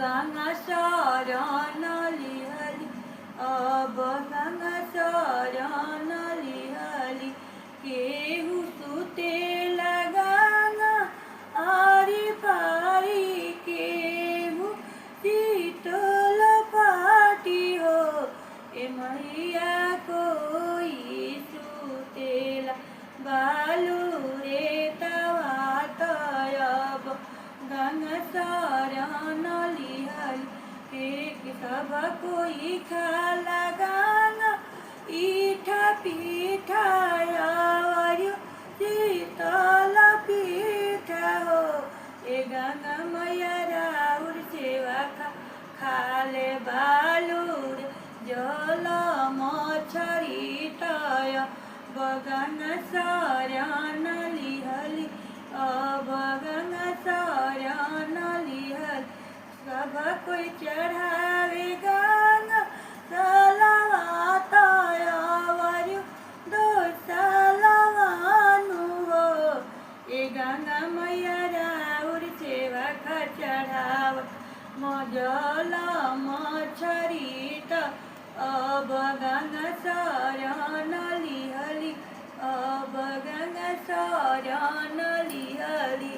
गंगा शरण लिहली, अब गंगा शरण लिहली। केहू सुतेला गंगा आरी पारी, केहू शीतल पाटी हो। ए मैया कोई सुतेला बालू रे तवा तयब गंगा शरण लिहली। एक सब कोई खाला गंगा ईठा पीठा आवर्यो शीतल पीठा हो। ए गंगा मैया राउर सेवा खाले बालूर जल मछरी तय गंगा शरण लिहली, अब गंगा शरण लिहली। सब कोई चढ़ावे गंगा सलवा तयवर्यो दोसलवानु हो। ए गंगा मैया राउर सेवा चढ़ाव मजल मछरी त अब गंगा शरण लिहली, अब गंगा शरण लिहली।